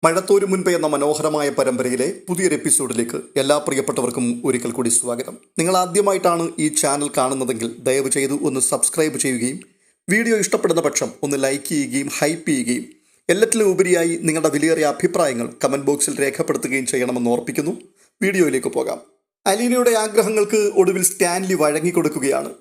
മഴത്തോരു മുൻപേ എന്ന മനോഹരമായ പരമ്പരയിലെ പുതിയൊരു എപ്പിസോഡിലേക്ക് എല്ലാ പ്രിയപ്പെട്ടവർക്കും ഒരിക്കൽ കൂടി സ്വാഗതം. നിങ്ങൾ ആദ്യമായിട്ടാണ് ഈ ചാനൽ കാണുന്നതെങ്കിൽ ദയവ് ചെയ്ത് ഒന്ന് സബ്സ്ക്രൈബ് ചെയ്യുകയും വീഡിയോ ഇഷ്ടപ്പെടുന്ന പക്ഷം ഒന്ന് ലൈക്ക് ചെയ്യുകയും ഹൈപ്പ് ചെയ്യുകയും എല്ലാറ്റിലും ഉപരിയായി നിങ്ങളുടെ വിലയേറിയ അഭിപ്രായങ്ങൾ കമൻറ്റ് ബോക്സിൽ രേഖപ്പെടുത്തുകയും ചെയ്യണമെന്ന് ഓർപ്പിക്കുന്നു. വീഡിയോയിലേക്ക് പോകാം. അലീനയുടെ ആഗ്രഹങ്ങൾക്ക് ഒടുവിൽ സ്റ്റാൻലി വഴങ്ങിക്കൊടുക്കുകയാണ്.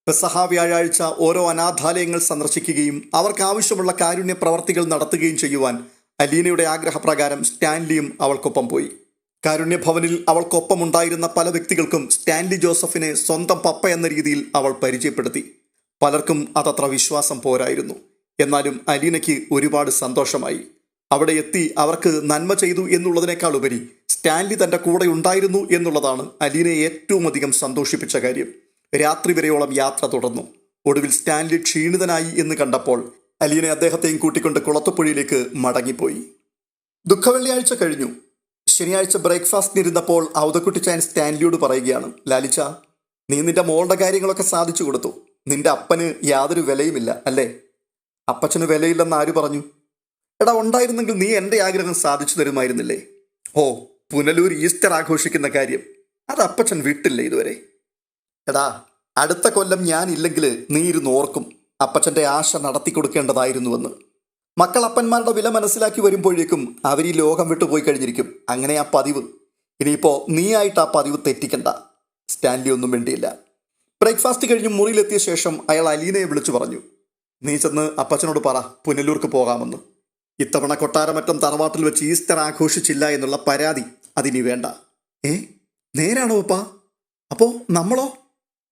പെസഹ വ്യാഴാഴ്ച ഓരോ അനാഥാലയങ്ങൾ സന്ദർശിക്കുകയും അവർക്ക് ആവശ്യമുള്ള കാരുണ്യ പ്രവർത്തികൾ നടത്തുകയും ചെയ്യുവാൻ അലീനയുടെ ആഗ്രഹപ്രകാരം സ്റ്റാൻലിയും അവൾക്കൊപ്പം പോയി. കാരുണ്യഭവനിൽ അവൾക്കൊപ്പം ഉണ്ടായിരുന്ന പല വ്യക്തികൾക്കും സ്റ്റാൻലി ജോസഫിനെ സ്വന്തം പപ്പ എന്ന രീതിയിൽ അവൾ പരിചയപ്പെടുത്തി. പലർക്കും അതത്ര വിശ്വാസം പോരായിരുന്നു. എന്നാലും അലീനയ്ക്ക് ഒരുപാട് സന്തോഷമായി. അവിടെ എത്തി അവർക്ക് നന്മ ചെയ്തു എന്നുള്ളതിനേക്കാൾ ഉപരി സ്റ്റാൻലി തൻ്റെ കൂടെ ഉണ്ടായിരുന്നു എന്നുള്ളതാണ് അലീനയെ ഏറ്റവും അധികം സന്തോഷിപ്പിച്ച കാര്യം. രാത്രി വരെയോളം യാത്ര തുടർന്നു. ഒടുവിൽ സ്റ്റാൻലി ക്ഷീണിതനായി എന്ന് കണ്ടപ്പോൾ അലീന അദ്ദേഹത്തെയും കൂട്ടിക്കൊണ്ട് കുളത്തുപുഴയിലേക്ക് മടങ്ങിപ്പോയി. ദുഃഖവെള്ളിയാഴ്ച കഴിഞ്ഞു. ശനിയാഴ്ച ബ്രേക്ക്ഫാസ്റ്റിനിരുന്നപ്പോൾ ഔതക്കുട്ടിച്ചായൻ സ്റ്റാൻലിയോട് പറയുകയാണ്, ലാലിച്ച, നീ നിന്റെ മോളുടെ കാര്യങ്ങളൊക്കെ സാധിച്ചു കൊടുത്തു. നിന്റെ അപ്പന് യാതൊരു വിലയുമില്ല അല്ലേ? അപ്പച്ചന് വിലയില്ലെന്ന് ആര് പറഞ്ഞു? എടാ, ഉണ്ടായിരുന്നെങ്കിൽ നീ എൻ്റെ ആഗ്രഹം സാധിച്ചു തരുമായിരുന്നില്ലേ? ഓ, പുനലൂർ ഈസ്റ്റർ ആഘോഷിക്കുന്ന കാര്യം അത് അപ്പച്ചൻ വിട്ടില്ല ഇതുവരെ. എടാ, അടുത്ത കൊല്ലം ഞാൻ ഇല്ലെങ്കിൽ നീ ഇരുന്ന് ഓർക്കും അപ്പച്ചൻ്റെ ആശ നടത്തി കൊടുക്കേണ്ടതായിരുന്നുവെന്ന്. മക്കൾ അപ്പന്മാരുടെ വില മനസ്സിലാക്കി വരുമ്പോഴേക്കും അവർ ഈ ലോകം വിട്ടുപോയി കഴിഞ്ഞിരിക്കും. അങ്ങനെ ആ പതിവ് ഇനിയിപ്പോൾ നീ ആയിട്ട് ആ പതിവ് തെറ്റിക്കണ്ട. സ്റ്റാൻലി ഒന്നും വേണ്ടിയില്ല. ബ്രേക്ക്ഫാസ്റ്റ് കഴിഞ്ഞ് മുറിയിലെത്തിയ ശേഷം അയാൾ അലീനയെ വിളിച്ചു പറഞ്ഞു, നീ ചെന്ന് അപ്പച്ചനോട് പറ പുനലൂർക്ക് പോകാമെന്ന്. ഇത്തവണ കൊട്ടാരമറ്റം തറവാട്ടിൽ വെച്ച് ഈസ്റ്റർ ആഘോഷിച്ചില്ല എന്നുള്ള പരാതി അതിനി വേണ്ട. നേരാണോ അപ്പാ? അപ്പോൾ നമ്മളോ?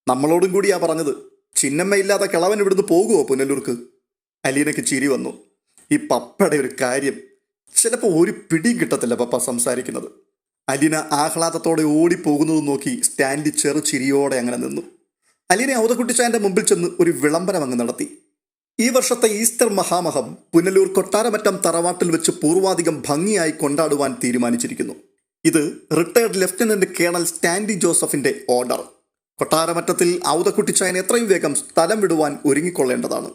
നമ്മളോടും കൂടിയാ പറഞ്ഞത്. ചിന്നമ്മയില്ലാതെ കിളവൻ ഇവിടുന്ന് പോകുമോ പുനലൂർക്ക്? അലീനയ്ക്ക് ചിരി വന്നു. ഈ പപ്പയുടെ ഒരു കാര്യം ചിലപ്പോൾ ഒരു പിടിയും കിട്ടത്തില്ല പപ്പ സംസാരിക്കുന്നത്. അലീന ആഹ്ലാദത്തോടെ ഓടിപ്പോകുന്നത് നോക്കി സ്റ്റാൻലി ചെറു ചിരിയോടെ അങ്ങനെ നിന്നു. അലീന ഔതക്കുട്ടിച്ചായൻ്റെ മുമ്പിൽ ചെന്ന് ഒരു വിളംബരം അങ്ങ് നടത്തി. ഈ വർഷത്തെ ഈസ്റ്റർ മഹാമഹം പുനലൂർ കൊട്ടാരമറ്റം തറവാട്ടിൽ വെച്ച് പൂർവാധികം ഭംഗിയായി കൊണ്ടാടുവാൻ തീരുമാനിച്ചിരിക്കുന്നു. ഇത് റിട്ടയർഡ് ലഫ്റ്റനന്റ് കേണൽ സ്റ്റാൻലി ജോസഫിന്റെ ഓർഡർ. കൊട്ടാരമറ്റത്തിൽ ഔതക്കുട്ടിച്ചായൻ എത്രയും വേഗം സ്ഥലം വിടുവാൻ ഒരുങ്ങിക്കൊള്ളേണ്ടതാണ്.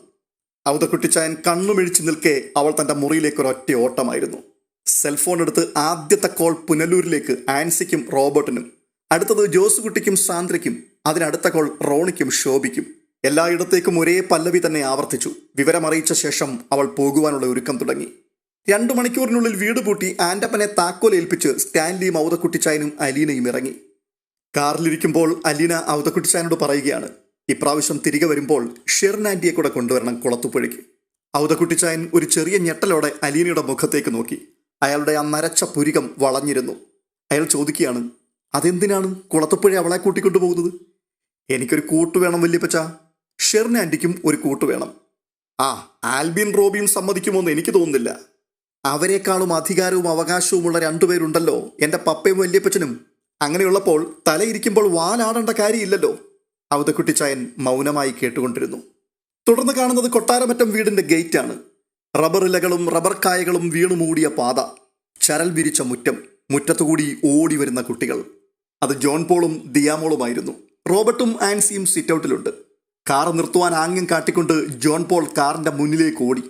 ഔതക്കുട്ടിച്ചായൻ കണ്ണുമിഴിച്ചു നിൽക്കെ അവൾ തൻ്റെ മുറിയിലേക്ക് ഒരൊറ്റ ഓട്ടമായിരുന്നു. സെൽഫോൺ എടുത്ത് ആദ്യത്തെ കോൾ പുനലൂരിലേക്ക് ആൻസിക്കും റോബർട്ടിനും, അടുത്തത് ജോസുകുട്ടിക്കും സാന്ദ്രയ്ക്കും, അതിനടുത്ത കോൾ റോണിക്കും ശോഭിക്കും. എല്ലായിടത്തേക്കും ഒരേ പല്ലവി തന്നെ ആവർത്തിച്ചു. വിവരമറിയിച്ച ശേഷം അവൾ പോകുവാനുള്ള ഒരുക്കം തുടങ്ങി. 2 മണിക്കൂറിനുള്ളിൽ വീട് പൂട്ടി ആൻ്റപ്പനെ താക്കോലേൽപ്പിച്ച് സ്റ്റാൻലിയും ഔതക്കുട്ടിച്ചായനും അലീനയും ഇറങ്ങി. കാറിലിരിക്കുമ്പോൾ അലീന ഔതക്കുട്ടിച്ചായനോട് പറയുകയാണ്, ഇപ്രാവശ്യം തിരികെ വരുമ്പോൾ ഷെറിൻ ആൻറ്റിയെ കൂടെ കൊണ്ടുവരണം കുളത്തുപുഴയ്ക്ക്. ഔതക്കുട്ടിച്ചായൻ ഒരു ചെറിയ ഞെട്ടലോടെ അലീനയുടെ മുഖത്തേക്ക് നോക്കി. അയാളുടെ ആ നരച്ച പുരികം വളഞ്ഞിരുന്നു. അയാൾ ചോദിക്കുകയാണ്, അതെന്തിനാണ് കുളത്തുപുഴ അവളെ കൂട്ടിക്കൊണ്ടുപോകുന്നത്? എനിക്കൊരു കൂട്ടു വേണം വല്യപ്പച്ച. ഷെറിൻ ആൻറ്റിക്കും ഒരു കൂട്ടു വേണം. ആൽബിൻ റോബിയും സമ്മതിക്കുമോന്ന് എനിക്ക് തോന്നുന്നില്ല. അവരെക്കാളും അധികാരവും അവകാശവുമുള്ള 2 പേരുണ്ടല്ലോ, എൻ്റെ പപ്പയും വല്യപ്പച്ചനും. അങ്ങനെയുള്ളപ്പോൾ തലയിരിക്കുമ്പോൾ വാലാടേണ്ട കാര്യമില്ലല്ലോ. ഔതക്കുട്ടിച്ചായൻ മൗനമായി കേട്ടുകൊണ്ടിരുന്നു. തുടർന്ന് കാണുന്നത് കൊട്ടാരമറ്റം വീടിൻ്റെ ഗേറ്റാണ്. റബ്ബർ ഇലകളും റബ്ബർ കായകളും വീണു മൂടിയ പാത, ചരൽ വിരിച്ച മുറ്റം, മുറ്റത്തുകൂടി ഓടി വരുന്ന കുട്ടികൾ. അത് ജോൺ പോളും ദിയാമോളുമായിരുന്നു. റോബർട്ടും ആൻസിയും സിറ്റൗട്ടിലുണ്ട്. കാർ നിർത്തുവാൻ ആംഗ്യം കാട്ടിക്കൊണ്ട് ജോൺ പോൾ കാറിൻ്റെ മുന്നിലേക്ക് ഓടി.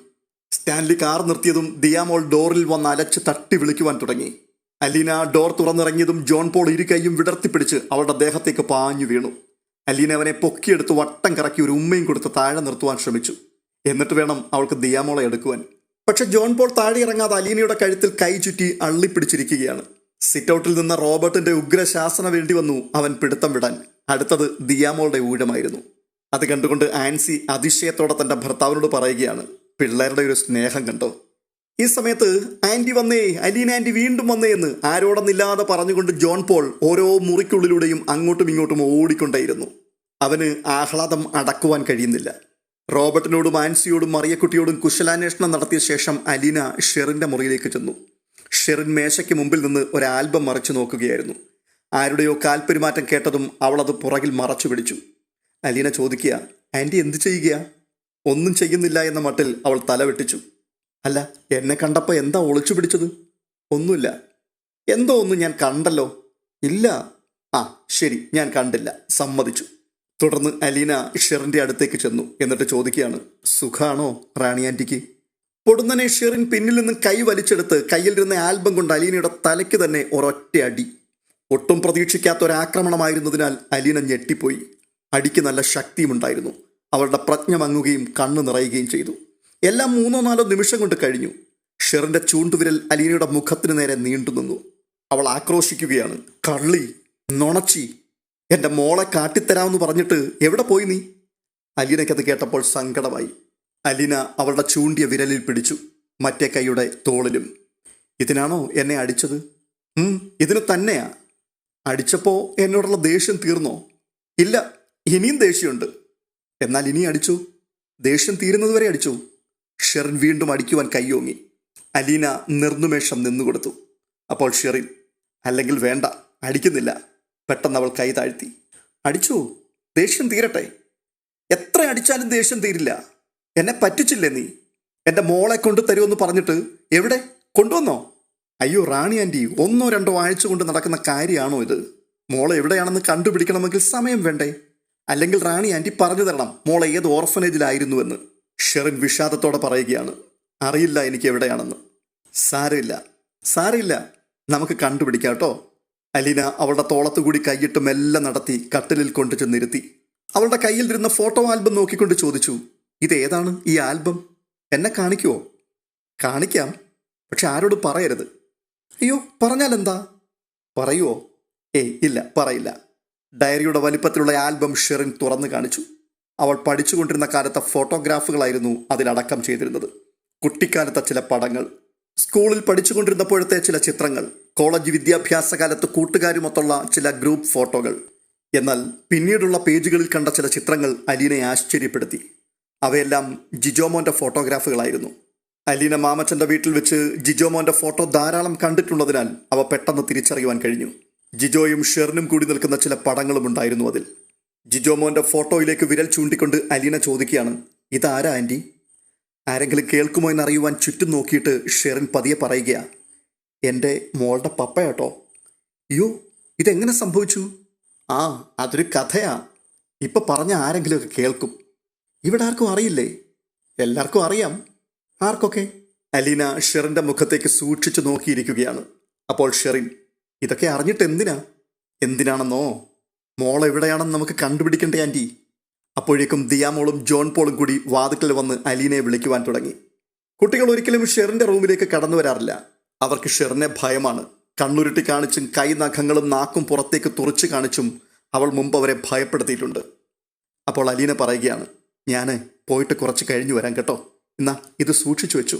സ്റ്റാൻലി കാർ നിർത്തിയതും ദിയാമോൾ ഡോറിൽ വന്ന് അലച്ച് തട്ടി വിളിക്കുവാൻ തുടങ്ങി. അലീന ഡോർ തുറന്നിറങ്ങിയതും ജോൺ പോൾ ഇരു കൈയും വിടർത്തിപ്പിടിച്ച് അവളുടെ ദേഹത്തേക്ക് പാഞ്ഞു വീണു. അലീന അവനെ പൊക്കിയെടുത്ത് വട്ടം കറക്കി ഒരു ഉമ്മയും കൊടുത്ത് താഴെ നിർത്തുവാൻ ശ്രമിച്ചു. എന്നിട്ട് വേണം അവൾക്ക് ദിയാമോളെ എടുക്കുവാൻ. പക്ഷെ ജോൺ പോൾ താഴെ ഇറങ്ങാതെ അലീനയുടെ കഴുത്തിൽ കൈ ചുറ്റി അള്ളിപ്പിടിച്ചിരിക്കുകയാണ്. സിറ്റൗട്ടിൽ നിന്ന് റോബർട്ടിന്റെ ഉഗ്രശാസന വേണ്ടി വന്നു അവൻ പിടുത്തം വിടാൻ. അടുത്തത് ദിയാമോളുടെ ഊഴമായിരുന്നു. അത് കണ്ടുകൊണ്ട് ആൻസി അതിശയത്തോടെ തൻ്റെ ഭർത്താവിനോട് പറയുകയാണ്, പിള്ളേരുടെ ഒരു സ്നേഹം കണ്ടോ? ഈ സമയത്ത് ആൻറ്റി വന്നേ, അലീന ആൻറ്റി വീണ്ടും വന്നേ എന്ന് ആരോടൊന്നില്ലാതെ പറഞ്ഞുകൊണ്ട് ജോൺ പോൾ ഓരോ മുറിക്കുള്ളിലൂടെയും അങ്ങോട്ടും ഇങ്ങോട്ടും ഓടിക്കൊണ്ടേയിരുന്നു. അവന് ആഹ്ലാദം അടക്കുവാൻ കഴിയുന്നില്ല. റോബർട്ടിനോടും ആൻസിയോടും മറിയക്കുട്ടിയോടും കുശലാന്വേഷണം നടത്തിയ ശേഷം അലീന ഷെറിൻ്റെ മുറിയിലേക്ക് ചെന്നു. ഷെറിൻ മേശയ്ക്ക് മുമ്പിൽ നിന്ന് ഒരു ആൽബം മറിച്ചു നോക്കുകയായിരുന്നു. ആരുടെയോ കാൽപ്പെരുമാറ്റം കേട്ടതും അവളത് പുറകിൽ മറച്ചു പിടിച്ചു. അലീന ചോദിക്കുക, ആൻറ്റി എന്ത് ചെയ്യുക? ഒന്നും ചെയ്യുന്നില്ല എന്ന മട്ടിൽ അവൾ തല വെട്ടിച്ചു. അല്ല, എന്നെ കണ്ടപ്പോൾ എന്താ ഒളിച്ചു പിടിച്ചത്? ഒന്നുമില്ല. എന്തോ ഒന്നും ഞാൻ കണ്ടല്ലോ. ഇല്ല. ശരി, ഞാൻ കണ്ടില്ല, സമ്മതിച്ചു. തുടർന്ന് അലീന ഷെറിൻ്റെ അടുത്തേക്ക് ചെന്നു. എന്നിട്ട് ചോദിക്കുകയാണ്, സുഖാണോ റാണി ആൻറ്റിക്ക്? പൊടുന്നനെ ഷെറിൻ പിന്നിൽ നിന്ന് കൈ വലിച്ചെടുത്ത് കയ്യിലിരുന്ന ആൽബം കൊണ്ട് അലീനയുടെ തലയ്ക്ക് തന്നെ ഒരൊറ്റ അടി. ഒട്ടും പ്രതീക്ഷിക്കാത്ത ഒരാക്രമണമായിരുന്നതിനാൽ അലീന ഞെട്ടിപ്പോയി. അടിക്ക് നല്ല ശക്തിയുമുണ്ടായിരുന്നു. അവളുടെ പ്രജ്ഞ മങ്ങുകയും കണ്ണു നിറയുകയും ചെയ്തു. എല്ലാം 3-4 നിമിഷം കൊണ്ട് കഴിഞ്ഞു. ഷെറിന്റെ ചൂണ്ടുവിരൽ അലീനയുടെ മുഖത്തിന് നേരെ നീണ്ടു നിന്നു. അവൾ ആക്രോശിക്കുകയാണ്. കള്ളി, നുണച്ചി, എൻ്റെ മോളെ കാട്ടിത്തരാമെന്ന് പറഞ്ഞിട്ട് എവിടെ പോയി നീ? അലീനയ്ക്കത് കേട്ടപ്പോൾ സങ്കടമായി. അലീന അവളുടെ ചൂണ്ടിയ വിരലിൽ പിടിച്ചു, മറ്റേ കൈയുടെ തോളിലും. ഇതിനാണോ എന്നെ അടിച്ചത്? ഇതിന് തന്നെയാ. അടിച്ചപ്പോൾ എന്നോടുള്ള ദേഷ്യം തീർന്നോ? ഇല്ല, ഇനിയും ദേഷ്യമുണ്ട്. എന്നാൽ ഇനി അടിച്ചു, ദേഷ്യം തീരുന്നതുവരെ അടിച്ചു. ഷെറിൻ വീണ്ടും അടിക്കുവാൻ കൈയോങ്ങി. അലീന നിർനിമേഷം നിന്നുകൊടുത്തു. അപ്പോൾ ഷെറിൻ, അല്ലെങ്കിൽ വേണ്ട, അടിക്കുന്നില്ല. പെട്ടെന്ന് അവൾ കൈ താഴ്ത്തി. അടിച്ചു, ദേഷ്യം തീരട്ടെ. എത്ര അടിച്ചാലും ദേഷ്യം തീരില്ല. എന്നെ പറ്റിച്ചില്ലേ നീ? എൻ്റെ മോളെ കൊണ്ട് തരുമെന്ന് പറഞ്ഞിട്ട് എവിടെ കൊണ്ടുവന്നോ? അയ്യോ റാണി ആൻറ്റി, 1-2 ആഴ്ച കൊണ്ട് നടക്കുന്ന കാര്യമാണോ ഇത്? മോളെ എവിടെയാണെന്ന് കണ്ടുപിടിക്കണമെങ്കിൽ സമയം വേണ്ടേ? അല്ലെങ്കിൽ റാണി ആൻറ്റി പറഞ്ഞു തരണം മോളെ ഏത് ഓർഫനേജിലായിരുന്നുവെന്ന്. ഷെറിൻ വിഷാദത്തോടെ പറയുകയാണ്. അറിയില്ല എനിക്ക് എവിടെയാണെന്ന്. സാരമില്ല, നമുക്ക് കണ്ടുപിടിക്കാം കേട്ടോ. അലീന അവളുടെ തോളത്തുകൂടി കൈയിട്ട് മെല്ലെ നടത്തി കട്ടിലിൽ കൊണ്ടു ചെന്നിരുത്തി. അവളുടെ കയ്യിലിരുന്ന ഫോട്ടോ ആൽബം നോക്കിക്കൊണ്ട് ചോദിച്ചു, ഇതേതാണ് ഈ ആൽബം? എന്നെ കാണിക്കുവോ? കാണിക്കാം, പക്ഷെ ആരോട് പറയരുത്. അയ്യോ, പറഞ്ഞാലെന്താ? പറയുവോ? ഇല്ല, പറയില്ല. ഡയറിയുടെ വലിപ്പത്തിലുള്ള ആൽബം ഷെറിൻ തുറന്നു കാണിച്ചു. അവൾ പഠിച്ചുകൊണ്ടിരുന്ന കാലത്തെ ഫോട്ടോഗ്രാഫുകളായിരുന്നു അതിലടക്കം ചെയ്തിരുന്നത്. കുട്ടിക്കാലത്തെ ചില പടങ്ങൾ, സ്കൂളിൽ പഠിച്ചുകൊണ്ടിരുന്നപ്പോഴത്തെ ചില ചിത്രങ്ങൾ, കോളേജ് വിദ്യാഭ്യാസ കാലത്ത് കൂട്ടുകാരുമൊത്തുള്ള ചില ഗ്രൂപ്പ് ഫോട്ടോകൾ. എന്നാൽ പിന്നീടുള്ള പേജുകളിൽ കണ്ട ചില ചിത്രങ്ങൾ അലീനയെ ആശ്ചര്യപ്പെടുത്തി. അവയെല്ലാം ജിജോമോൻ്റെ ഫോട്ടോഗ്രാഫുകളായിരുന്നു. അലീന മാമച്ചൻ്റെ വീട്ടിൽ വെച്ച് ജിജോമോൻ്റെ ഫോട്ടോ ധാരാളം കണ്ടിട്ടുള്ളതിനാൽ അവ പെട്ടെന്ന് തിരിച്ചറിയുവാൻ കഴിഞ്ഞു. ജിജോയും ഷെറിനും കൂടി നിൽക്കുന്ന ചില പടങ്ങളും ഉണ്ടായിരുന്നു അതിൽ. ജിജോമോൻ്റെ ഫോട്ടോയിലേക്ക് വിരൽ ചൂണ്ടിക്കൊണ്ട് അലീന ചോദിക്കുകയാണ്, ഇതാരാ ആൻറ്റി? ആരെങ്കിലും കേൾക്കുമോ എന്നറിയുവാൻ ചുറ്റും നോക്കിയിട്ട് ഷെറിൻ പതിയെ പറയുകയാ, എൻ്റെ മോളുടെ പപ്പയാട്ടോ. അയ്യോ, ഇതെങ്ങനെ സംഭവിച്ചു? അതൊരു കഥയാ. ഇപ്പം പറഞ്ഞ ആരെങ്കിലുമൊക്കെ കേൾക്കും. ഇവിടെ ആർക്കും അറിയില്ലേ? എല്ലാവർക്കും അറിയാം. ആർക്കൊക്കെ? അലീന ഷെറിൻ്റെ മുഖത്തേക്ക് സൂക്ഷിച്ചു നോക്കിയിരിക്കുകയാണ്. അപ്പോൾ ഷെറിൻ, ഇതൊക്കെ അറിഞ്ഞിട്ട് എന്തിനാണെന്നോ? മോൾ എവിടെയാണെന്ന് നമുക്ക് കണ്ടുപിടിക്കണ്ടേ ആൻറ്റി? അപ്പോഴേക്കും ദിയാമോളും ജോൺ പോളും കൂടി വാതിക്കൽ വന്ന് അലീനയെ വിളിക്കുവാൻ തുടങ്ങി. കുട്ടികൾ ഒരിക്കലും ഷെറിൻ്റെ റൂമിലേക്ക് കടന്നു വരാറില്ല. അവർക്ക് ഷെറിനെ ഭയമാണ്. കണ്ണുരുട്ടി കാണിച്ചും കൈ നഖങ്ങളും നാക്കും പുറത്തേക്ക് തുറച്ചു കാണിച്ചും അവൾ മുമ്പ് അവരെ ഭയപ്പെടുത്തിയിട്ടുണ്ട്. അപ്പോൾ അലീന പറയുകയാണ്, ഞാൻ പോയിട്ട് കുറച്ച് കഴിഞ്ഞു വരാം കേട്ടോ. എന്നാ ഇത് സൂക്ഷിച്ചു വെച്ചു.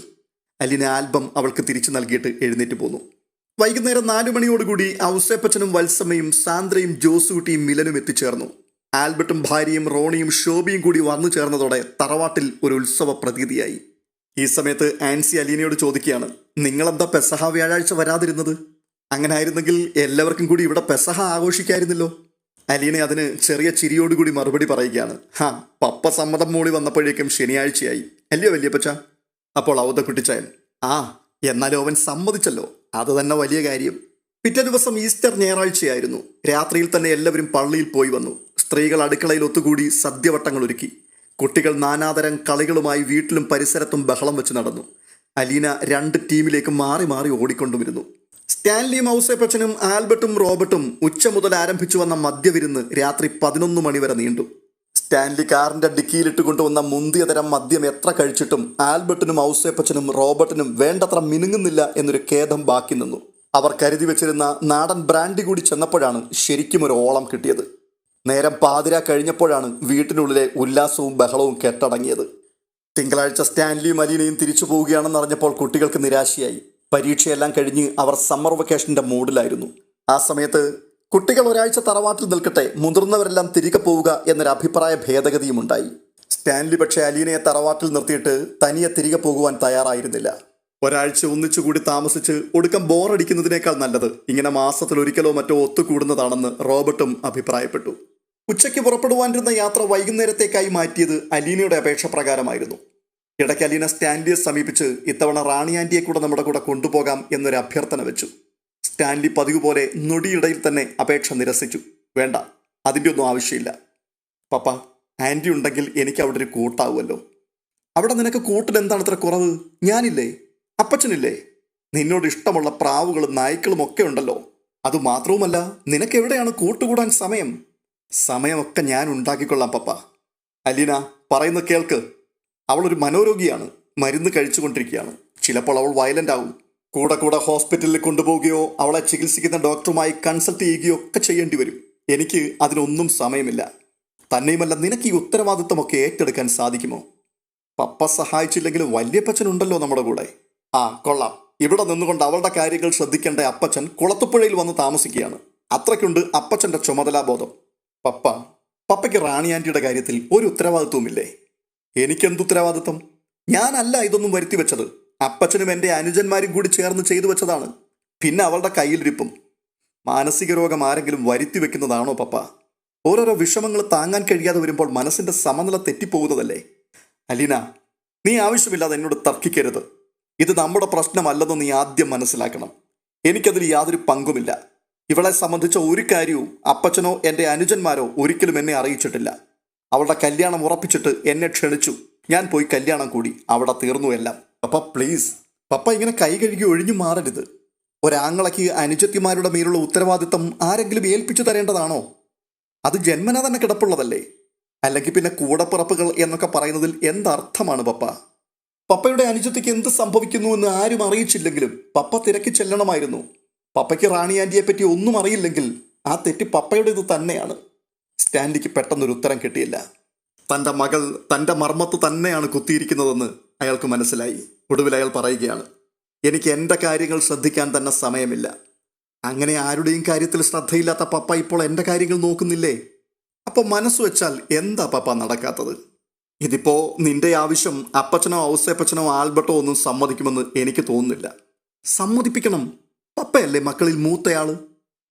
അലീന ആൽബം അവൾക്ക് തിരിച്ചു നൽകിയിട്ട് എഴുന്നേറ്റ് പോന്നു. വൈകുന്നേരം 4 മണിയോടുകൂടി ഔസേപ്പച്ചനും വത്സമ്മയും സാന്ദ്രയും ജോസൂട്ടിയും മിലനും എത്തിച്ചേർന്നു. ആൽബർട്ടും ഭാര്യയും റോണിയും ഷോബിയും കൂടി വന്നു ചേർന്നതോടെ തറവാട്ടിൽ ഒരു ഉത്സവ പ്രതീതിയായി. ഈ സമയത്ത് ആൻസി അലീനയോട് ചോദിക്കുകയാണ്, നിങ്ങളെന്താ പെസഹ വ്യാഴാഴ്ച വരാതിരുന്നത്? അങ്ങനെ ആയിരുന്നെങ്കിൽ എല്ലാവർക്കും കൂടി ഇവിടെ പെസഹ ആഘോഷിക്കായിരുന്നല്ലോ. അലീന അതിന് ചെറിയ ചിരിയോടുകൂടി മറുപടി പറയുകയാണ്, പപ്പ സമ്മതം മൂളി വന്നപ്പോഴേക്കും ശനിയാഴ്ചയായി അല്ലയോ വല്യപ്പച്ച? അപ്പോൾ ഔതക്കുട്ടിച്ചായൻ, എന്നാലും അവൻ സമ്മതിച്ചല്ലോ, അത് തന്നെ വലിയ കാര്യം. പിറ്റേ ദിവസം ഈസ്റ്റർ ഞായറാഴ്ചയായിരുന്നു. രാത്രിയിൽ തന്നെ എല്ലാവരും പള്ളിയിൽ പോയി വന്നു. സ്ത്രീകൾ അടുക്കളയിൽ ഒത്തുകൂടി സദ്യവട്ടങ്ങൾ ഒരുക്കി. കുട്ടികൾ നാനാതരം കളികളുമായി വീട്ടിലും പരിസരത്തും ബഹളം വെച്ച് നടന്നു. അലീന 2 ടീമിലേക്ക് മാറി മാറി ഓടിക്കൊണ്ടുവരുന്നു. സ്റ്റാൻലിയും ഔസേപ്പച്ചനും ആൽബർട്ടും റോബർട്ടും ഉച്ച മുതൽ ആരംഭിച്ചു വന്ന മദ്യവിരുന്ന് രാത്രി 11 മണി വരെ നീണ്ടു. സ്റ്റാൻലി കാറിന്റെ ഡിക്കിയിലിട്ട് കൊണ്ടുവന്ന മുന്തിയ തരം മദ്യം എത്ര കഴിച്ചിട്ടും ആൽബർട്ടിനും ഔസേപ്പച്ചനും റോബർട്ടിനും വേണ്ടത്ര മിനുങ്ങുന്നില്ല എന്നൊരു ഖേദം ബാക്കി നിന്നു. അവർ കരുതി വെച്ചിരുന്ന നാടൻ ബ്രാൻഡി കൂടി ചെന്നപ്പോഴാണ് ശരിക്കും ഒരു ഓളം കിട്ടിയത്. നേരം പാതിര കഴിഞ്ഞപ്പോഴാണ് വീട്ടിനുള്ളിലെ ഉല്ലാസവും ബഹളവും കെട്ടടങ്ങിയത്. തിങ്കളാഴ്ച സ്റ്റാൻലിയും അലീനയും തിരിച്ചു പോവുകയാണെന്നറിഞ്ഞപ്പോൾ കുട്ടികൾക്ക് നിരാശയായി. പരീക്ഷയെല്ലാം കഴിഞ്ഞ് അവർ സമ്മർ വെക്കേഷൻ്റെ മൂഡിലായിരുന്നു. ആ സമയത്ത് കുട്ടികൾ ഒരാഴ്ച തറവാട്ടിൽ നിൽക്കട്ടെ, മുതിർന്നവരെല്ലാം തിരികെ പോവുക എന്നൊരു അഭിപ്രായ ഭേദഗതിയുമുണ്ടായി. സ്റ്റാൻലി പക്ഷേ അലീനയെ തറവാട്ടിൽ നിർത്തിയിട്ട് തനിയെ തിരികെ പോകുവാൻ തയ്യാറായിരുന്നില്ല. ഒരാഴ്ച ഒന്നിച്ചുകൂടി താമസിച്ച് ഒടുക്കം ബോറടിക്കുന്നതിനേക്കാൾ നല്ലത് ഇങ്ങനെ മാസത്തിലൊരിക്കലോ മറ്റോ ഒത്തുകൂടുന്നതാണെന്ന് റോബർട്ടും അഭിപ്രായപ്പെട്ടു. ഉച്ചയ്ക്ക് പുറപ്പെടുവാനിരുന്ന യാത്ര വൈകുന്നേരത്തേക്കായി മാറ്റിയത് അലീനയുടെ അപേക്ഷ പ്രകാരമായിരുന്നു. ഇടയ്ക്ക് അലീന സ്റ്റാൻലിയെ സമീപിച്ച് ഇത്തവണ റാണി ആൻറ്റിയെ കൂടെ നമ്മുടെ കൂടെ കൊണ്ടുപോകാം എന്നൊരു അഭ്യർത്ഥന വെച്ചു. സ്റ്റാൻലി പതിവ് പോലെ നൊടിയിടയിൽ തന്നെ അപേക്ഷ നിരസിച്ചു. വേണ്ട, അതിൻ്റെ ഒന്നും ആവശ്യമില്ല പപ്പ, ആൻറ്റി ഉണ്ടെങ്കിൽ എനിക്ക് അവിടെ ഒരു കൂട്ടാവുമല്ലോ. അവിടെ നിനക്ക് കൂട്ടിൽ എന്താണ് ഇത്ര കുറവ്? ഞാനില്ലേ? അപ്പച്ചനില്ലേ? നിന്നോട് ഇഷ്ടമുള്ള പ്രാവുകളും നായ്ക്കളും ഒക്കെ ഉണ്ടല്ലോ. അതുമാത്രവുമല്ല, നിനക്കെവിടെയാണ് കൂട്ടുകൂടാൻ സമയം? സമയമൊക്കെ ഞാൻ ഉണ്ടാക്കിക്കൊള്ളാം പപ്പ. അലീന, പറയുന്നത് കേൾക്ക്. അവളൊരു മനോരോഗിയാണ്. മരുന്ന് കഴിച്ചുകൊണ്ടിരിക്കുകയാണ്. ചിലപ്പോൾ അവൾ വയലന്റ് ആവും. കൂടെ കൂടെ ഹോസ്പിറ്റലിൽ കൊണ്ടുപോവുകയോ അവളെ ചികിത്സിക്കുന്ന ഡോക്ടറുമായി കൺസൾട്ട് ചെയ്യുകയോ ഒക്കെ ചെയ്യേണ്ടി വരും. എനിക്ക് അതിനൊന്നും സമയമില്ല. തന്നെയുമല്ല, നിനക്ക് ഈ ഉത്തരവാദിത്വമൊക്കെ ഏറ്റെടുക്കാൻ സാധിക്കുമോ? പപ്പ സഹായിച്ചില്ലെങ്കിൽ വല്യപ്പച്ചനുണ്ടല്ലോ നമ്മുടെ കൂടെ. ആ കൊള്ളാം. ഇവിടെ നിന്നുകൊണ്ട് അവളുടെ കാര്യങ്ങൾ ശ്രദ്ധിക്കേണ്ട അപ്പച്ചൻ കുളത്തുപുഴയിൽ വന്ന് താമസിക്കുകയാണ്. അത്രയ്ക്കുണ്ട് അപ്പച്ചന്റെ ചുമതലാബോധം. പപ്പയ്ക്ക് റാണി ആന്റിയുടെ കാര്യത്തിൽ ഒരു ഉത്തരവാദിത്വമില്ലേ? എനിക്കെന്ത് ഉത്തരവാദിത്വം? ഞാനല്ല ഇതൊന്നും വരുത്തി വെച്ചത്. അപ്പച്ചനും എൻ്റെ അനുജന്മാരും കൂടി ചേർന്ന് ചെയ്തു വെച്ചതാണ്. പിന്നെ അവളുടെ കയ്യിലിരിപ്പും. മാനസിക രോഗം ആരെങ്കിലും വരുത്തി വെക്കുന്നതാണോ പപ്പ? ഓരോരോ വിഷമങ്ങൾ താങ്ങാൻ കഴിയാതെ വരുമ്പോൾ മനസ്സിന്റെ സമനില തെറ്റിപ്പോകുന്നതല്ലേ? അലീന, നീ ആവശ്യമില്ലാതെ എന്നോട് തർക്കിക്കരുത്. ഇത് നമ്മുടെ പ്രശ്നമല്ലെന്ന് നീ ആദ്യം മനസ്സിലാക്കണം. എനിക്കതിൽ യാതൊരു പങ്കുമില്ല. ഇവളെ സംബന്ധിച്ച ഒരു കാര്യവും അപ്പച്ചനോ എൻ്റെ അനുജന്മാരോ ഒരിക്കലും എന്നെ അറിയിച്ചിട്ടില്ല. അവളുടെ കല്യാണം ഉറപ്പിച്ചിട്ട് എന്നെ ക്ഷണിച്ചു. ഞാൻ പോയി കല്യാണം കൂടി. അവിടെ തീർന്നു എല്ലാം. പപ്പ പ്ലീസ്, പപ്പ ഇങ്ങനെ കൈ കഴുകി ഒഴിഞ്ഞു മാറരുത്. ഒരാങ്ങളയ്ക്ക് അനുജത്തിമാരുടെ മേലുള്ള ഉത്തരവാദിത്തം ആരെങ്കിലും ഏൽപ്പിച്ചു തരേണ്ടതാണോ? അത് ജന്മന തന്നെ കിടപ്പുള്ളതല്ലേ? അല്ലെങ്കിൽ പിന്നെ കൂടപ്പിറപ്പുകൾ എന്നൊക്കെ പറയുന്നതിൽ എന്തർത്ഥമാണ് പപ്പ? പപ്പയുടെ അനുജത്തിക്ക് എന്ത് സംഭവിക്കുന്നു എന്ന് ആരും അറിയിച്ചില്ലെങ്കിലും പപ്പ തിരക്കി ചെല്ലണമായിരുന്നു. പപ്പയ്ക്ക് റാണി ആന്റിയെ പറ്റി ഒന്നും അറിയില്ലെങ്കിൽ ആ തെറ്റ് പപ്പയുടേത് തന്നെയാണ്. സ്റ്റാൻലിക്ക് പെട്ടെന്നൊരു ഉത്തരം കിട്ടിയില്ല. തൻ്റെ മകൾ തൻ്റെ മർമ്മത്ത് തന്നെയാണ് കുത്തിയിരിക്കുന്നതെന്ന് അയാൾക്ക് മനസ്സിലായി. ഒടുവിൽ അയാൾ പറയുകയാണ്, എനിക്ക് എൻ്റെ കാര്യങ്ങൾ ശ്രദ്ധിക്കാൻ തന്നെ സമയമില്ല. അങ്ങനെ ആരുടെയും കാര്യത്തിൽ ശ്രദ്ധയില്ലാത്ത പപ്പ ഇപ്പോൾ എൻ്റെ കാര്യങ്ങൾ നോക്കുന്നില്ലേ? അപ്പോൾ മനസ്സ് വെച്ചാൽ എന്താ പപ്പ നടക്കാത്തത്? ഇതിപ്പോ നിന്റെ ആവശ്യം അപ്പച്ചനോ ഔസേപ്പച്ചനോ ആൽബർട്ടോ ഒന്നും സമ്മതിക്കുമെന്ന് എനിക്ക് തോന്നുന്നില്ല. സമ്മതിപ്പിക്കണം. പപ്പയല്ലേ മക്കളിൽ മൂത്തയാള്.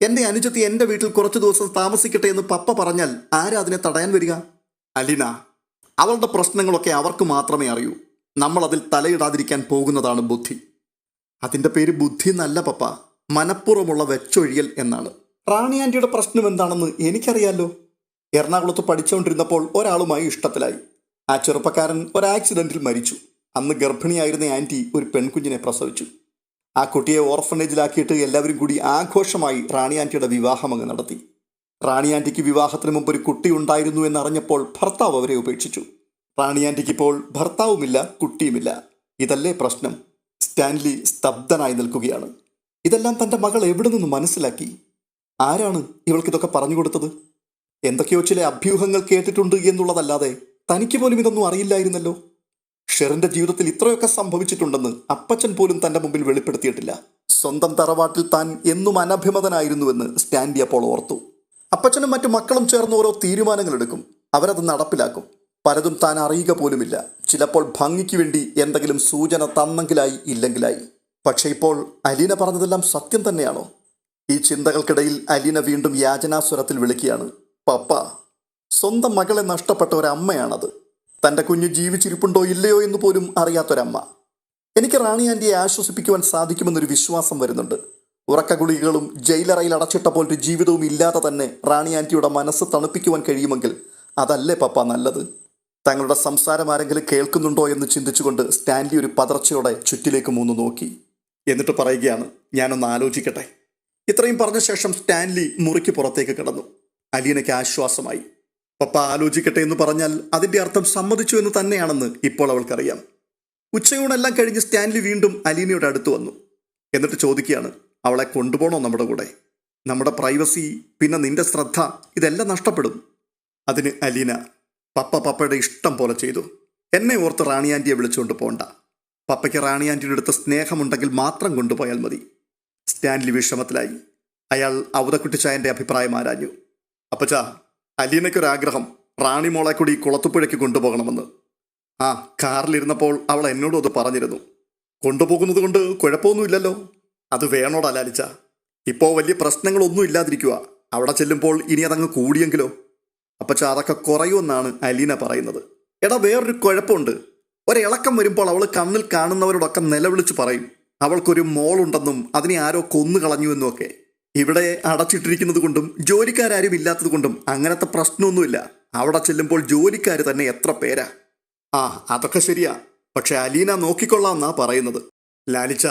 എൻ്റെ അനുജത്തി എൻ്റെ വീട്ടിൽ കുറച്ചു ദിവസം താമസിക്കട്ടെ എന്ന് പപ്പ പറഞ്ഞാൽ ആരാ അതിനെ തടയാൻ വരിക? അലീന, അവളുടെ പ്രശ്നങ്ങളൊക്കെ അവർക്ക് മാത്രമേ അറിയൂ. നമ്മൾ അതിൽ തലയിടാതിരിക്കാൻ പോകുന്നതാണ് ബുദ്ധി. അതിൻ്റെ പേര് ബുദ്ധി എന്നല്ല പപ്പ, മനഃപൂർവ്വമുള്ള വെച്ചൊഴിയൽ എന്നാണ്. റാണി ആന്റിയുടെ പ്രശ്നം എന്താണെന്ന് എനിക്കറിയാലോ. എറണാകുളത്ത് പഠിച്ചുകൊണ്ടിരുന്നപ്പോൾ ഒരാളുമായി ഇഷ്ടത്തിലായി. ആ ചെറുപ്പക്കാരൻ ഒരു ആക്സിഡന്റിൽ മരിച്ചു. അന്ന് ഗർഭിണിയായിരുന്ന ആന്റി ഒരു പെൺകുഞ്ഞിനെ പ്രസവിച്ചു. ആ കുട്ടിയെ ഓർഫനേജിലാക്കിയിട്ട് എല്ലാവരും കൂടി ആഘോഷമായി റാണി ആന്റിയുടെ വിവാഹം അങ്ങ് നടത്തി. റാണി ആന്റിക്ക് വിവാഹത്തിന് മുമ്പ് ഒരു കുട്ടി ഉണ്ടായിരുന്നു എന്നറിഞ്ഞപ്പോൾ ഭർത്താവ് അവരെ ഉപേക്ഷിച്ചു. റാണി ആന്റിക്ക് ഇപ്പോൾ ഭർത്താവുമില്ല, കുട്ടിയുമില്ല. ഇതല്ലേ പ്രശ്നം? സ്റ്റാൻലി സ്തബ്ധനായി നിൽക്കുകയാണ്. ഇതെല്ലാം തൻ്റെ മകൾ എവിടെ നിന്ന് മനസ്സിലാക്കി? ആരാണ് ഇവൾക്കിതൊക്കെ പറഞ്ഞു കൊടുത്തത്? എന്തൊക്കെയോ ചില അഭ്യൂഹങ്ങൾ കേട്ടിട്ടുണ്ട് എന്നുള്ളതല്ലാതെ തനിക്ക് പോലും ഇതൊന്നും അറിയില്ലായിരുന്നല്ലോ. ഷെറിന്റെ ജീവിതത്തിൽ ഇത്രയൊക്കെ സംഭവിച്ചിട്ടുണ്ടെന്ന് അപ്പച്ചൻ പോലും തൻ്റെ മുമ്പിൽ വെളിപ്പെടുത്തിയിട്ടില്ല. സ്വന്തം തറവാട്ടിൽ താൻ എന്നും അനഭിമതനായിരുന്നുവെന്ന് സ്റ്റാൻലി അപ്പോൾ ഓർത്തു. അപ്പച്ചനും മറ്റു മക്കളും ചേർന്ന് ഓരോ തീരുമാനങ്ങൾ എടുക്കും. അവരത് നടപ്പിലാക്കും. പലതും താൻ അറിയുക പോലുമില്ല. ചിലപ്പോൾ ഭംഗിക്ക് വേണ്ടി എന്തെങ്കിലും സൂചന തന്നെങ്കിലായി, ഇല്ലെങ്കിലായി. പക്ഷെ ഇപ്പോൾ അലീന പറഞ്ഞതെല്ലാം സത്യം തന്നെയാണോ? ഈ ചിന്തകൾക്കിടയിൽ അലീന വീണ്ടും യാചനാസ്വരത്തിൽ വിളിക്കുകയാണ്, പപ്പ. സ്വന്തം മകളെ നഷ്ടപ്പെട്ട ഒരമ്മയാണത്. തൻ്റെ കുഞ്ഞ് ജീവിച്ചിരിപ്പുണ്ടോ ഇല്ലയോ എന്ന് പോലും അറിയാത്തൊരമ്മ. എനിക്ക് റാണി ആന്റിയെ ആശ്വസിപ്പിക്കുവാൻ സാധിക്കുമെന്നൊരു വിശ്വാസം വരുന്നുണ്ട്. ഉറക്ക ഗുളികകളും ജയിലറയിൽ അടച്ചിട്ട പോലൊരു ജീവിതവും ഇല്ലാതെ തന്നെ റാണി ആന്റിയുടെ മനസ്സ് തണുപ്പിക്കുവാൻ കഴിയുമെങ്കിൽ അതല്ലേ പപ്പ നല്ലത്? തങ്ങളുടെ സംസാരം ആരെങ്കിലും കേൾക്കുന്നുണ്ടോ എന്ന് ചിന്തിച്ചുകൊണ്ട് സ്റ്റാൻലി ഒരു പതർച്ചയോടെ ചുറ്റിലേക്ക് മൂന്ന് നോക്കി. എന്നിട്ട് പറയുകയാണ്, ഞാനൊന്ന് ആലോചിക്കട്ടെ. ഇത്രയും പറഞ്ഞ ശേഷം സ്റ്റാൻലി മുറിക്ക് പുറത്തേക്ക് കിടന്നു. അലീനയ്ക്ക് ആശ്വാസമായി. പപ്പ ആലോചിക്കട്ടെ എന്ന് പറഞ്ഞാൽ അതിൻ്റെ അർത്ഥം സമ്മതിച്ചു എന്ന് തന്നെയാണെന്ന് ഇപ്പോൾ അവൾക്കറിയാം. ഉച്ചയൂണെല്ലാം കഴിഞ്ഞ് സ്റ്റാൻലി വീണ്ടും അലീനയുടെ അടുത്ത് വന്നു. എന്നിട്ട് ചോദിക്കുകയാണ്, അവളെ കൊണ്ടുപോകണോ നമ്മുടെ കൂടെ? നമ്മുടെ പ്രൈവസി, പിന്നെ നിന്റെ ശ്രദ്ധ, ഇതെല്ലാം നഷ്ടപ്പെടും. അതിന് അലീന, പപ്പയുടെ ഇഷ്ടം പോലെ ചെയ്തു. എന്നെ ഓർത്ത് റാണി ആന്റിയെ വിളിച്ചുകൊണ്ട് പോണ്ട. പപ്പയ്ക്ക് റാണി ആന്റിയുടെ അടുത്ത് സ്നേഹമുണ്ടെങ്കിൽ മാത്രം കൊണ്ടുപോയാൽ മതി. സ്റ്റാൻലി വിഷമത്തിലായി. അയാൾ ഔതക്കുട്ടിച്ചായൻ്റെ അഭിപ്രായം ആരാഞ്ഞു. അപ്പച്ചാ, അലീനയ്ക്കൊരാഗ്രഹം റാണി മോളെ കൂടി കുളത്തുപുഴയ്ക്ക് കൊണ്ടുപോകണമെന്ന്. ആ, കാറിലിരുന്നപ്പോൾ അവൾ എന്നോടും അത് പറഞ്ഞിരുന്നു. കൊണ്ടുപോകുന്നത് കൊണ്ട് കുഴപ്പമൊന്നുമില്ലല്ലോ. അത് വേണോടാ ലാലിച്ച. ഇപ്പോൾ വലിയ പ്രശ്നങ്ങളൊന്നും ഇല്ലാതിരിക്കുക. അവിടെ ചെല്ലുമ്പോൾ ഇനി അതങ്ങ് കൂടിയെങ്കിലോ? അപ്പച്ചാ, അതൊക്കെ കുറയുമെന്നാണ് അലീന പറയുന്നത്. എടാ, വേറൊരു കുഴപ്പമുണ്ട്. ഒരിളക്കം വരുമ്പോൾ അവൾ കണ്ണിൽ കാണുന്നവരോടൊക്കെ നിലവിളിച്ച് പറയും അവൾക്കൊരു മോളുണ്ടെന്നും അതിനെ ആരോ കൊന്നു കളഞ്ഞുവെന്നും ഒക്കെ. ഇവിടെ അടച്ചിട്ടിരിക്കുന്നത് കൊണ്ടും ജോലിക്കാരും ഇല്ലാത്തത് കൊണ്ടും അങ്ങനത്തെ പ്രശ്നമൊന്നുമില്ല. അവിടെ ചെല്ലുമ്പോൾ ജോലിക്കാർ തന്നെ എത്ര പേരാ. ആ അതൊക്കെ ശരിയാ, പക്ഷെ അലീന നോക്കിക്കൊള്ളാന്നാ പറയുന്നത്. ലാലിച്ച,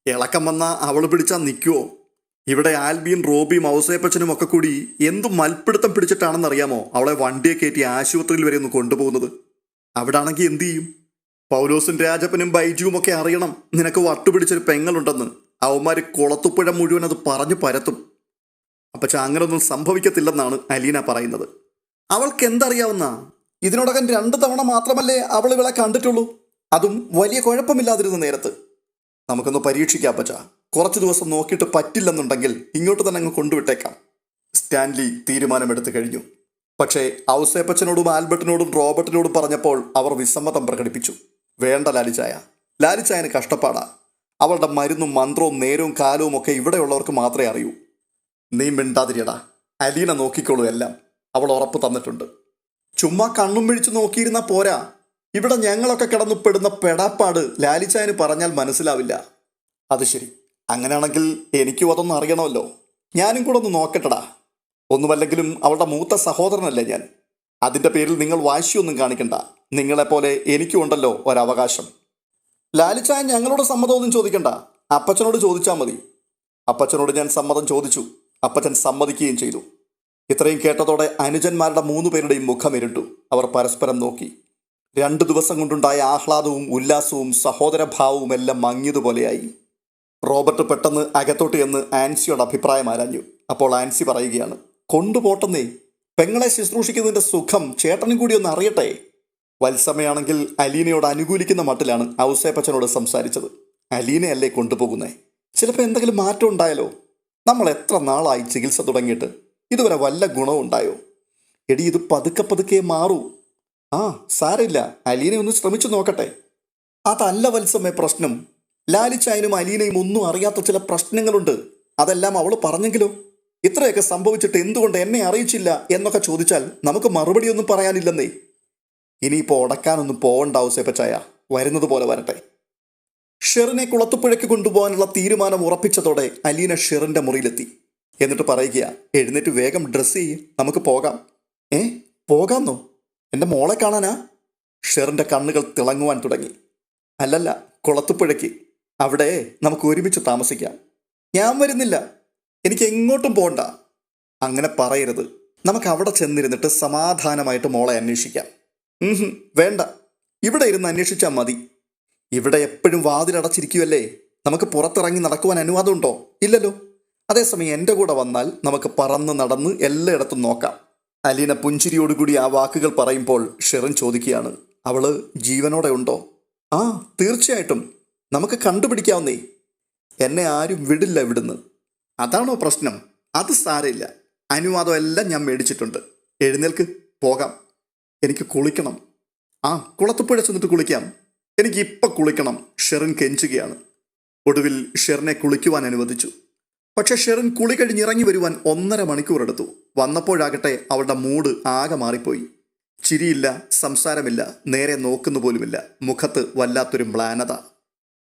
ഇളക്കം വന്നാ അവള് പിടിച്ചാൽ നിൽക്കുവോ? ഇവിടെ ആൽബിയും റോബിയും ഔസേപ്പച്ചനും ഒക്കെ കൂടി എന്തു മൽപ്പിടുത്തം പിടിച്ചിട്ടാണെന്നറിയാമോ അവളെ വണ്ടിയെ കയറ്റി ആശുപത്രിയിൽ വരെ ഒന്ന് കൊണ്ടുപോകുന്നത്. അവിടെ ആണെങ്കിൽ എന്തു ചെയ്യും? പൗലോസും രാജപ്പനും ബൈജുവും ഒക്കെ അറിയണം നിനക്ക് വട്ടുപിടിച്ചൊരു പെങ്ങളുണ്ടെന്ന്. അവന്മാര് കുളത്തുപ്പുഴ മുഴുവൻ അത് പറഞ്ഞു പരത്തും. അപ്പച്ച അങ്ങനൊന്നും സംഭവിക്കത്തില്ലെന്നാണ് അലീന പറയുന്നത്. അവൾക്ക് എന്തറിയാവുന്ന? ഇതിനോടകം 2 തവണ മാത്രമല്ലേ അവൾ ഇവളെ കണ്ടിട്ടുള്ളൂ, അതും വലിയ കുഴപ്പമില്ലാതിരുന്ന നേരത്ത്. നമുക്കൊന്ന് പരീക്ഷിക്കാം അപ്പച്ച. കുറച്ച് ദിവസം നോക്കിയിട്ട് പറ്റില്ലെന്നുണ്ടെങ്കിൽ ഇങ്ങോട്ട് തന്നെ അങ്ങ് കൊണ്ടുവിട്ടേക്കാം. സ്റ്റാൻലി തീരുമാനമെടുത്തു കഴിഞ്ഞു. പക്ഷേ ഔസേപ്പച്ചനോടും ആൽബർട്ടിനോടും റോബർട്ടിനോടും പറഞ്ഞപ്പോൾ അവർ വിസമ്മതം പ്രകടിപ്പിച്ചു. വേണ്ട ലാലിച്ചായ, ലാലിച്ചായന് കഷ്ടപ്പാടാ. അവളുടെ മരുന്നും മന്ത്രവും നേരവും കാലവും ഒക്കെ ഇവിടെയുള്ളവർക്ക് മാത്രമേ അറിയൂ. നീ മിണ്ടാതിരിയടാ, അലീന നോക്കിക്കോളൂ എല്ലാം, അവൾ ഉറപ്പ് തന്നിട്ടുണ്ട്. ചുമ്മാ കണ്ണും പിടിച്ച് നോക്കിയിരുന്നാ പോരാ. ഇവിടെ ഞങ്ങളൊക്കെ കിടന്നു പെടുന്ന പെടാപ്പാട് ലാലിച്ചായന് പറഞ്ഞാൽ മനസ്സിലാവില്ല. അത് ശരി, അങ്ങനെയാണെങ്കിൽ എനിക്കും അതൊന്നും അറിയണമല്ലോ. ഞാനും കൂടെ ഒന്ന് നോക്കട്ടടാ. ഒന്നുമല്ലെങ്കിലും അവളുടെ മൂത്ത സഹോദരനല്ലേ ഞാൻ. അതിൻ്റെ പേരിൽ നിങ്ങൾ വാശിയൊന്നും കാണിക്കണ്ട. നിങ്ങളെപ്പോലെ എനിക്കും ഉണ്ടല്ലോ ഒരവകാശം. ലാലിച്ചായൻ ഞങ്ങളോട് സമ്മതമൊന്നും ചോദിക്കണ്ട, അപ്പച്ചനോട് ചോദിച്ചാൽ മതി. അപ്പച്ചനോട് ഞാൻ സമ്മതം ചോദിച്ചു, അപ്പച്ചൻ സമ്മതിക്കുകയും ചെയ്തു. ഇത്രയും കേട്ടതോടെ അനുജന്മാരുടെ 3 പേരുടെയും മുഖമിരുണ്ടു. അവർ പരസ്പരം നോക്കി. 2 ദിവസം കൊണ്ടുണ്ടായ ആഹ്ലാദവും ഉല്ലാസവും സഹോദരഭാവവും എല്ലാം മങ്ങിയതുപോലെയായി. റോബർട്ട് പെട്ടെന്ന് അകത്തോട്ട് എന്ന് ആൻസിയോട് അഭിപ്രായം ആരാഞ്ഞു. അപ്പോൾ ആൻസി പറയുകയാണ്, കൊണ്ടുപോട്ടെന്നേ, പെങ്ങളെ ശുശ്രൂഷിക്കുന്നതിൻ്റെ സുഖം ചേട്ടനും കൂടി ഒന്ന് അറിയട്ടെ. വത്സമയാണെങ്കിൽ അലീനയോട് അനുകൂലിക്കുന്ന മട്ടിലാണ് ഔസേപ്പച്ചനോട് സംസാരിച്ചത്. അലീനയല്ലേ കൊണ്ടുപോകുന്നേ, ചിലപ്പോൾ എന്തെങ്കിലും മാറ്റം ഉണ്ടായാലോ? നമ്മൾ എത്ര നാളായി ചികിത്സ തുടങ്ങിയിട്ട്, ഇതുവരെ വല്ല ഗുണവും ഉണ്ടായോ? എടി, ഇത് പതുക്കെ പതുക്കെ മാറൂ. ആ സാരമില്ല, അലീന ഒന്ന് ശ്രമിച്ചു നോക്കട്ടെ. അതല്ല വത്സമേ പ്രശ്നം. ലാലിച്ചായനും അലീനയും ഒന്നും അറിയാത്ത ചില പ്രശ്നങ്ങളുണ്ട്. അതെല്ലാം അവൾ പറഞ്ഞെങ്കിലോ? ഇത്രയൊക്കെ സംഭവിച്ചിട്ട് എന്തുകൊണ്ട് എന്നെ അറിയിച്ചില്ല എന്നൊക്കെ ചോദിച്ചാൽ നമുക്ക് മറുപടിയൊന്നും പറയാനില്ലെന്നേ. ഇനിയിപ്പോൾ ഉടക്കാനൊന്നും പോവണ്ട ഔസേപ്പച്ചായ, വരുന്നത് പോലെ വരട്ടെ. ഷെറിനെ കുളത്തുപുഴയ്ക്ക് കൊണ്ടുപോകാനുള്ള തീരുമാനം ഉറപ്പിച്ചതോടെ അലീന ഷെറിൻ്റെ മുറിയിലെത്തി. എന്നിട്ട് പറയുക, എഴുന്നേറ്റ് വേഗം ഡ്രസ്സ് ചെയ്യ്, നമുക്ക് പോകാം. പോകാന്നോ? എൻ്റെ മോളെ കാണാനാ? ഷെറിൻ്റെ കണ്ണുകൾ തിളങ്ങുവാൻ തുടങ്ങി. അല്ലല്ല, കുളത്തുപുഴയ്ക്ക്. അവിടെ നമുക്ക് ഒരുമിച്ച് താമസിക്കാം. ഞാൻ വരുന്നില്ല, എനിക്ക് എങ്ങോട്ടും പോകണ്ട. അങ്ങനെ പറയരുത്. നമുക്ക് അവിടെ ചെന്നിരുന്നിട്ട് സമാധാനമായിട്ട് മോളെ അന്വേഷിക്കാം. വേണ്ട, ഇവിടെ ഇരുന്ന് അന്വേഷിച്ചാൽ മതി. ഇവിടെ എപ്പോഴും വാതിലടച്ചിരിക്കുമല്ലേ, നമുക്ക് പുറത്തിറങ്ങി നടക്കുവാൻ അനുവാദമുണ്ടോ? ഇല്ലല്ലോ. അതേസമയം എൻ്റെ കൂടെ വന്നാൽ നമുക്ക് പറന്ന് നടന്ന് എല്ലായിടത്തും നോക്കാം. അലീന പുഞ്ചിരിയോടുകൂടി ആ വാക്കുകൾ പറയുമ്പോൾ ഷെറിൻ ചോദിക്കുകയാണ്, അവള് ജീവനോടെ ഉണ്ടോ? ആ തീർച്ചയായിട്ടും, നമുക്ക് കണ്ടുപിടിക്കാവുന്നേ. എന്നെ ആരും വിടില്ല ഇവിടുന്ന്. അതാണോ പ്രശ്നം? അത് സാരമില്ല, അനുവാദം എല്ലാം ഞാൻ മേടിച്ചിട്ടുണ്ട്. എഴുന്നേൽക്ക്, പോകാം. എനിക്ക് കുളിക്കണം. ആ കുളത്തുപുഴ ചെന്നിട്ട് കുളിക്കാം. എനിക്ക് ഇപ്പം കുളിക്കണം. ഷെറിൻ കെഞ്ചുകയാണ്. ഒടുവിൽ ഷെറിനെ കുളിക്കുവാൻ അനുവദിച്ചു. പക്ഷെ ഷെറിൻ കുളി കഴിഞ്ഞിറങ്ങി വരുവാൻ 1.5 മണിക്കൂർ എടുത്തു. വന്നപ്പോഴാകട്ടെ അവളുടെ മൂഡ് ആകെ മാറിപ്പോയി. ചിരിയില്ല, സംസാരമില്ല, നേരെ നോക്കുന്നു പോലുമില്ല. മുഖത്ത് വല്ലാത്തൊരു മ്ലാനത.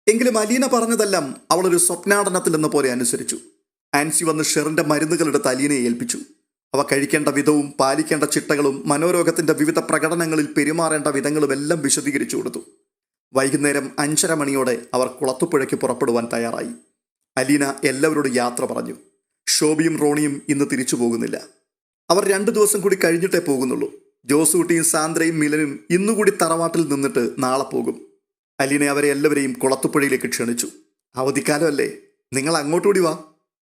എങ്കിലും അലീന പറഞ്ഞതെല്ലാം അവളൊരു സ്വപ്നാടനത്തിൽ എന്ന പോലെ അനുസരിച്ചു. ആൻസി വന്ന് ഷെറിൻ്റെ മരുന്നുകളെടുത്ത് അലീനയെ ഏൽപ്പിച്ചു. അവ കഴിക്കേണ്ട വിധവും പാലിക്കേണ്ട ചിട്ടകളും മനോരോഗത്തിൻ്റെ വിവിധ പ്രകടനങ്ങളിൽ പെരുമാറേണ്ട വിധങ്ങളും എല്ലാം വിശദീകരിച്ചു കൊടുത്തു. വൈകുന്നേരം 5:30 മണിയോടെ അവർ കുളത്തുപുഴയ്ക്ക് പുറപ്പെടുവാൻ തയ്യാറായി. അലീന എല്ലാവരോടും യാത്ര പറഞ്ഞു. ഷോബിയും റോണിയും ഇന്ന് തിരിച്ചു പോകുന്നില്ല. അവർ 2 ദിവസം കൂടി കഴിഞ്ഞിട്ടേ പോകുന്നുള്ളൂ. ജോസൂട്ടിയും സാന്ദ്രയും മിലനും ഇന്നുകൂടി തറവാട്ടിൽ നിന്നിട്ട് നാളെ പോകും. അലീന അവരെ എല്ലാവരെയും കുളത്തുപുഴയിലേക്ക് ക്ഷണിച്ചു. അവധിക്കാലമല്ലേ, നിങ്ങൾ അങ്ങോട്ടുകൂടി വാ,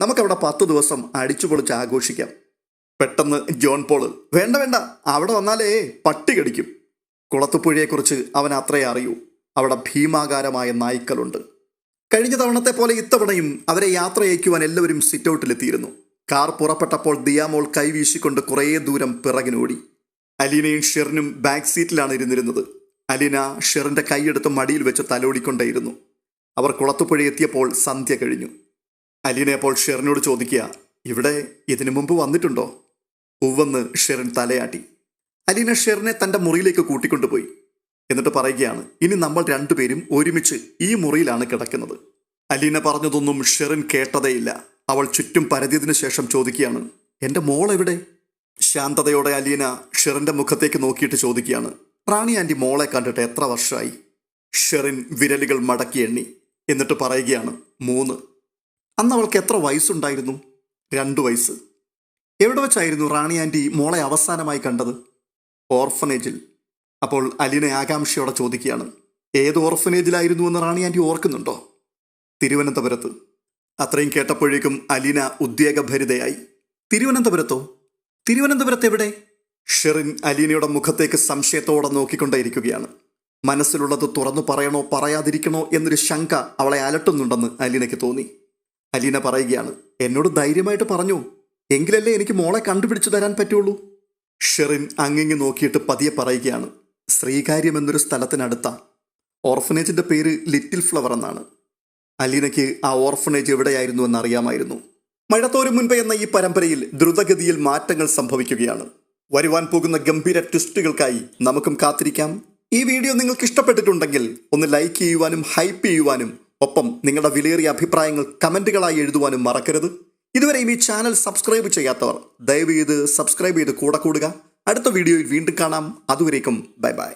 നമുക്കവിടെ 10 ദിവസം അടിച്ചുപൊളിച്ച് ആഘോഷിക്കാം. പെട്ടെന്ന് ജോൺ പോള്, വേണ്ട വേണ്ട, അവിടെ വന്നാലേ പട്ടി കടിക്കും. കുളത്തുപുഴയെക്കുറിച്ച് അവൻ അത്രേ അറിയൂ. അവിടെ ഭീമാകാരമായ നായ്ക്കളുണ്ട്. കഴിഞ്ഞ തവണത്തെ പോലെ ഇത്തവണയും അവരെ യാത്ര അയക്കുവാൻ എല്ലാവരും സിറ്റൗട്ടിലെത്തിയിരുന്നു. കാർ പുറപ്പെട്ടപ്പോൾ ദിയാമോൾ കൈവീശിക്കൊണ്ട് കുറേ ദൂരം പിറകിനോടി. അലീനയും ഷെറിനും ബാക്ക് സീറ്റിലാണ് ഇരുന്നിരുന്നത്. അലീന ഷെറിൻ്റെ കൈയെടുത്ത് മടിയിൽ വെച്ച് തലോടിക്കൊണ്ടേയിരുന്നു. അവർ കുളത്തുപുഴ എത്തിയപ്പോൾ സന്ധ്യ കഴിഞ്ഞു. അലീന അപ്പോൾ ഷെറിനോട് ചോദിക്കുക, ഇവിടെ ഇതിനു മുമ്പ് വന്നിട്ടുണ്ടോ? ഉവ്വെന്ന് ഷെറിൻ തലയാട്ടി. അലീന ഷെറിനെ തൻ്റെ മുറിയിലേക്ക് കൂട്ടിക്കൊണ്ടുപോയി. എന്നിട്ട് പറയുകയാണ്, ഇനി നമ്മൾ 2 പേരും ഒരുമിച്ച് ഈ മുറിയിലാണ് കിടക്കുന്നത്. അലീന പറഞ്ഞതൊന്നും ഷെറിൻ കേട്ടതേയില്ല. അവൾ ചുറ്റും പരതിയതിനു ശേഷം ചോദിക്കുകയാണ്, എൻ്റെ മോൾ എവിടെ? ശാന്തതയോടെ അലീന ഷെറിൻ്റെ മുഖത്തേക്ക് നോക്കിയിട്ട് ചോദിക്കുകയാണ്, റാണി ആൻറ്റി മോളെ കണ്ടിട്ട് എത്ര വർഷമായി? ഷെറിൻ വിരലുകൾ മടക്കി എണ്ണി. എന്നിട്ട് പറയുകയാണ് 3. അന്ന് അവൾക്ക് എത്ര വയസ്സുണ്ടായിരുന്നു? 2 വയസ്സ്. എവിടെ വെച്ചായിരുന്നു റാണി ആൻറ്റി മോളെ അവസാനമായി കണ്ടത്? ഓർഫനേജിൽ. അപ്പോൾ അലീന ആകാംക്ഷയോടെ ചോദിക്കുകയാണ്, ഏത് ഓർഫനേജിലായിരുന്നു എന്ന് റാണി ആൻറ്റി ഓർക്കുന്നുണ്ടോ? തിരുവനന്തപുരത്ത്. അത്രയും കേട്ടപ്പോഴേക്കും അലീന ഉദ്വേഗഭരിതയായി. തിരുവനന്തപുരത്തോ? തിരുവനന്തപുരത്ത് എവിടെ? ഷെറിൻ അലീനയുടെ മുഖത്തേക്ക് സംശയത്തോടെ നോക്കിക്കൊണ്ടേയിരിക്കുകയാണ്. മനസ്സിലുള്ളത് തുറന്നു പറയണോ പറയാതിരിക്കണോ എന്നൊരു ശങ്ക അവളെ അലട്ടുന്നുണ്ടെന്ന് അലീനയ്ക്ക് തോന്നി. അലീന പറയുകയാണ്, എന്നോട് ധൈര്യമായിട്ട് പറഞ്ഞു, എങ്കിലല്ലേ എനിക്ക് മോളെ കണ്ടുപിടിച്ചു തരാൻ പറ്റുള്ളൂ. ഷെറിൻ അങ്ങിങ്ങ് നോക്കിയിട്ട് പതിയെ പറയുകയാണ്, ശ്രീകാര്യം എന്നൊരു സ്ഥലത്തിനടുത്ത. ഓർഫനേജിന്റെ പേര് ലിറ്റിൽ ഫ്ലവർ എന്നാണ്. അലീനയ്ക്ക് ആ ഓർഫനേജ് എവിടെയായിരുന്നു എന്നറിയാമായിരുന്നു. മഴത്തോരും മുൻപേ എന്ന ഈ പരമ്പരയിൽ ദ്രുതഗതിയിൽ മാറ്റങ്ങൾ സംഭവിക്കുകയാണ്. വരുവാൻ പോകുന്ന ഗംഭീര ട്വിസ്റ്റുകൾക്കായി നമുക്കും കാത്തിരിക്കാം. ഈ വീഡിയോ നിങ്ങൾക്ക് ഇഷ്ടപ്പെട്ടിട്ടുണ്ടെങ്കിൽ ഒന്ന് ലൈക്ക് ചെയ്യുവാനും ഹൈപ്പ് ചെയ്യുവാനും ഒപ്പം നിങ്ങളുടെ വിലയേറിയ അഭിപ്രായങ്ങൾ കമൻറ്റുകളായി എഴുതുവാനും മറക്കരുത്. ഇതുവരെയും ഈ ചാനൽ സബ്സ്ക്രൈബ് ചെയ്യാത്തവർ ദയവ് ചെയ്ത് സബ്സ്ക്രൈബ് ചെയ്ത് കൂടെ കൂടുക. അടുത്ത വീഡിയോയിൽ വീണ്ടും കാണാം. അതുവരേക്കും ബൈ ബൈ.